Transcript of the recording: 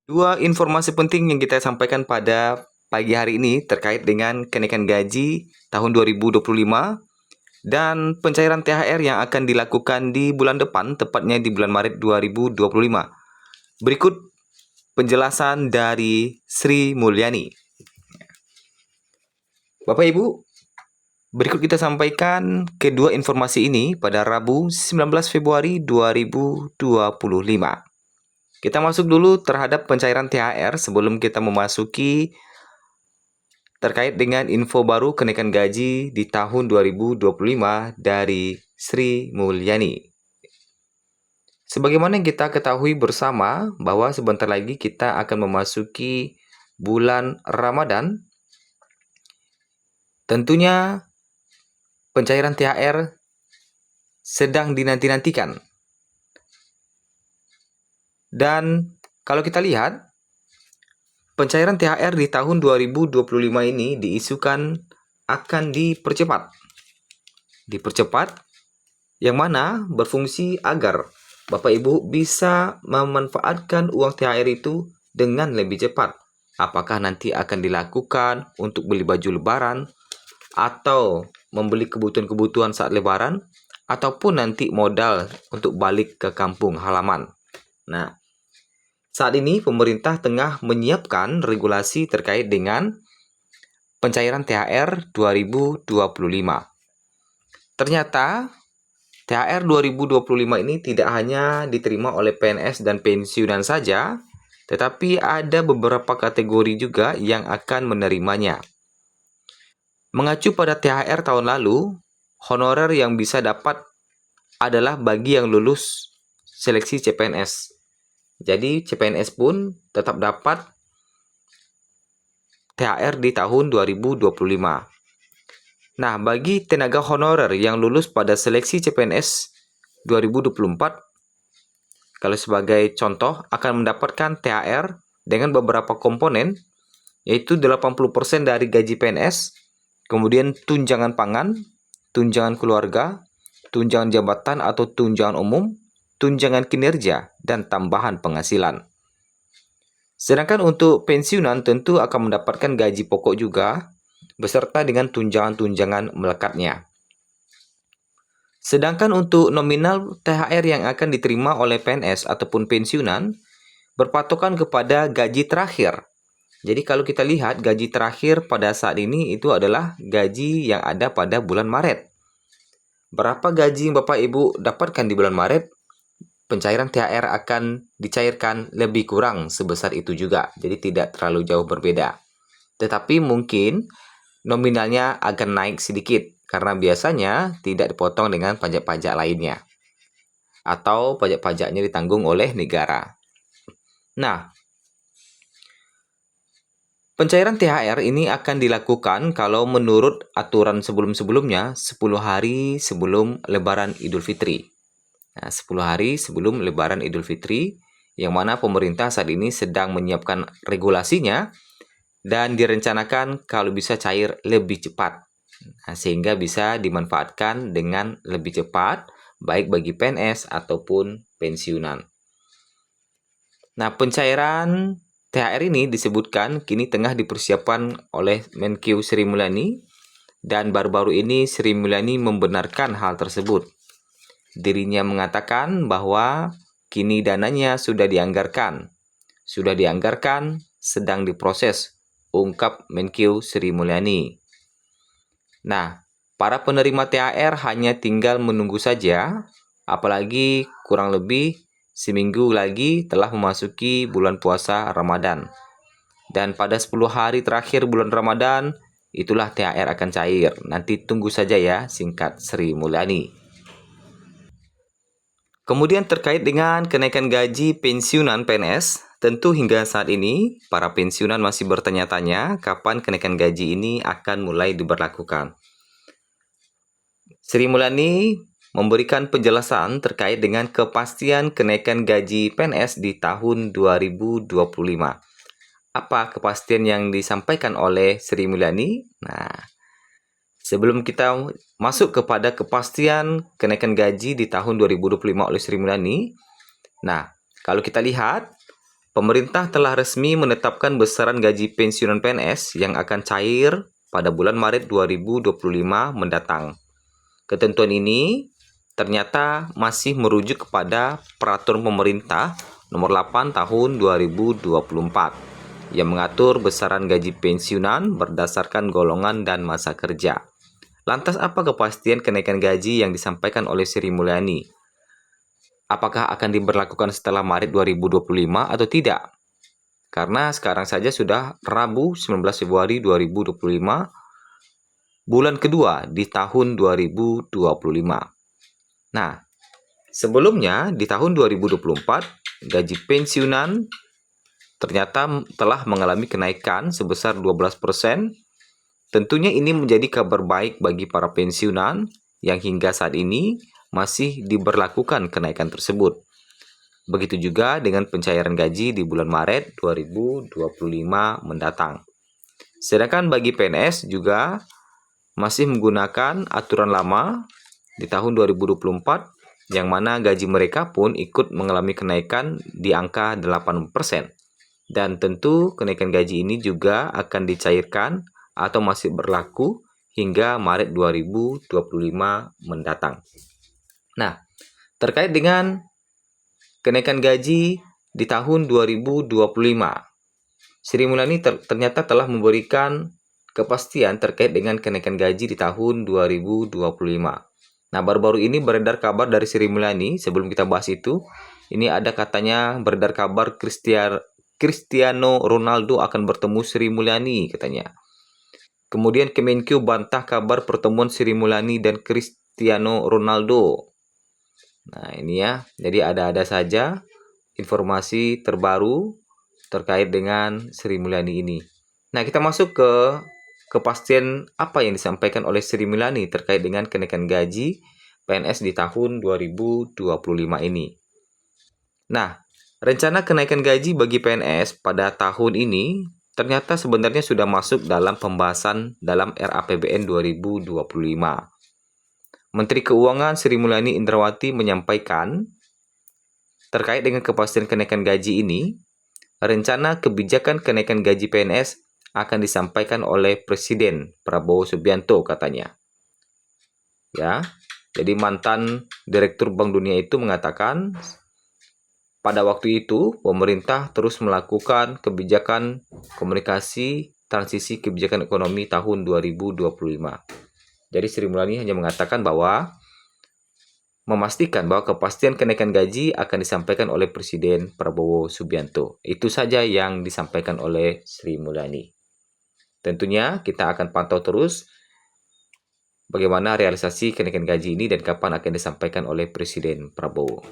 Dua informasi penting yang kita sampaikan pada pagi hari ini terkait dengan kenaikan gaji tahun 2025 dan pencairan THR yang akan dilakukan di bulan depan, tepatnya di bulan Maret 2025. Berikut penjelasan dari Sri Mulyani. Bapak Ibu, berikut kita sampaikan kedua informasi ini pada Rabu 19 Februari 2025. Kita masuk dulu terhadap pencairan THR sebelum kita memasuki terkait dengan info baru kenaikan gaji di tahun 2025 dari Sri Mulyani. Sebagaimana yang kita ketahui bersama bahwa sebentar lagi kita akan memasuki bulan Ramadan, tentunya pencairan THR sedang dinanti-nantikan. Dan kalau kita lihat, pencairan THR di tahun 2025 ini diisukan akan dipercepat. Yang mana berfungsi agar Bapak Ibu bisa memanfaatkan uang THR itu dengan lebih cepat. Apakah nanti akan dilakukan untuk beli baju lebaran, atau membeli kebutuhan-kebutuhan saat lebaran, ataupun nanti modal untuk balik ke kampung halaman. Nah, saat ini pemerintah tengah menyiapkan regulasi terkait dengan pencairan THR 2025. Ternyata THR 2025 ini tidak hanya diterima oleh PNS dan pensiunan saja, tetapi ada beberapa kategori juga yang akan menerimanya. Mengacu pada THR tahun lalu, honorer yang bisa dapat adalah bagi yang lulus seleksi CPNS. Jadi CPNS pun tetap dapat THR di tahun 2025. Nah, bagi tenaga honorer yang lulus pada seleksi CPNS 2024, kalau sebagai contoh akan mendapatkan THR dengan beberapa komponen, yaitu 80% dari gaji PNS, kemudian tunjangan pangan, tunjangan keluarga, tunjangan jabatan atau tunjangan umum, tunjangan kinerja, dan tambahan penghasilan. Sedangkan untuk pensiunan tentu akan mendapatkan gaji pokok juga, beserta dengan tunjangan-tunjangan melekatnya. Sedangkan untuk nominal THR yang akan diterima oleh PNS ataupun pensiunan, berpatokan kepada gaji terakhir. Jadi kalau kita lihat gaji terakhir pada saat ini itu adalah gaji yang ada pada bulan Maret. Berapa gaji yang Bapak Ibu dapatkan di bulan Maret? Pencairan THR akan dicairkan lebih kurang sebesar itu juga. Jadi tidak terlalu jauh berbeda. Tetapi mungkin nominalnya akan naik sedikit karena biasanya tidak dipotong dengan pajak-pajak lainnya. Atau pajak-pajaknya ditanggung oleh negara. Nah, pencairan THR ini akan dilakukan kalau menurut aturan sebelum-sebelumnya 10 hari sebelum Lebaran Idul Fitri. Nah, 10 hari sebelum Lebaran Idul Fitri, yang mana pemerintah saat ini sedang menyiapkan regulasinya dan direncanakan kalau bisa cair lebih cepat. Nah, sehingga bisa dimanfaatkan dengan lebih cepat, baik bagi PNS ataupun pensiunan. Nah, pencairan THR ini disebutkan kini tengah dipersiapkan oleh Menkyu Sri Mulyani, dan baru-baru ini Sri Mulyani membenarkan hal tersebut. Dirinya mengatakan bahwa kini dananya sudah dianggarkan, sedang diproses, ungkap Menkyu Sri Mulyani. Nah, para penerima THR hanya tinggal menunggu saja, apalagi kurang lebih seminggu lagi telah memasuki bulan puasa Ramadan. Dan pada 10 hari terakhir bulan Ramadan, itulah THR akan cair. Nanti tunggu saja ya, singkat Sri Mulyani. Kemudian terkait dengan kenaikan gaji pensiunan PNS, tentu hingga saat ini para pensiunan masih bertanya-tanya kapan kenaikan gaji ini akan mulai diberlakukan. Sri Mulyani memberikan penjelasan terkait dengan kepastian kenaikan gaji PNS di tahun 2025. Apa kepastian yang disampaikan oleh Sri Mulyani? Nah, sebelum kita masuk kepada kepastian kenaikan gaji di tahun 2025 oleh Sri Mulyani, nah, kalau kita lihat, pemerintah telah resmi menetapkan besaran gaji pensiunan PNS yang akan cair pada bulan Maret 2025 mendatang. Ketentuan ini ternyata masih merujuk kepada Peraturan Pemerintah Nomor 8 Tahun 2024 yang mengatur besaran gaji pensiunan berdasarkan golongan dan masa kerja. Lantas apa kepastian kenaikan gaji yang disampaikan oleh Sri Mulyani? Apakah akan diberlakukan setelah Maret 2025 atau tidak? Karena sekarang saja sudah Rabu 19 Februari 2025, bulan kedua di tahun 2025. Nah, sebelumnya di tahun 2024, gaji pensiunan ternyata telah mengalami kenaikan sebesar 12%. Tentunya ini menjadi kabar baik bagi para pensiunan yang hingga saat ini masih diberlakukan kenaikan tersebut. Begitu juga dengan pencairan gaji di bulan Maret 2025 mendatang. Sedangkan bagi PNS juga masih menggunakan aturan lama di tahun 2024 yang mana gaji mereka pun ikut mengalami kenaikan di angka 8%. Dan tentu kenaikan gaji ini juga akan dicairkan atau masih berlaku hingga Maret 2025 mendatang. Nah, terkait dengan kenaikan gaji di tahun 2025, Sri Mulyani ternyata telah memberikan kepastian terkait dengan kenaikan gaji di tahun 2025. Nah, baru-baru ini beredar kabar dari Sri Mulyani, sebelum kita bahas itu, ini ada katanya beredar kabar Cristiano Ronaldo akan bertemu Sri Mulyani katanya. Kemudian Kemenkyu bantah kabar pertemuan Sri Mulyani dan Cristiano Ronaldo. Nah, ini ya. Jadi ada-ada saja informasi terbaru terkait dengan Sri Mulyani ini. Nah, kita masuk ke kepastian apa yang disampaikan oleh Sri Mulyani terkait dengan kenaikan gaji PNS di tahun 2025 ini. Nah, rencana kenaikan gaji bagi PNS pada tahun ini ternyata sebenarnya sudah masuk dalam pembahasan dalam RAPBN 2025. Menteri Keuangan Sri Mulyani Indrawati menyampaikan terkait dengan kepastian kenaikan gaji ini, rencana kebijakan kenaikan gaji PNS akan disampaikan oleh Presiden Prabowo Subianto katanya. Ya, jadi mantan Direktur Bank Dunia itu mengatakan pada waktu itu, pemerintah terus melakukan kebijakan komunikasi transisi kebijakan ekonomi tahun 2025. Jadi Sri Mulyani hanya mengatakan bahwa memastikan bahwa kepastian kenaikan gaji akan disampaikan oleh Presiden Prabowo Subianto. Itu saja yang disampaikan oleh Sri Mulyani. Tentunya kita akan pantau terus bagaimana realisasi kenaikan gaji ini dan kapan akan disampaikan oleh Presiden Prabowo.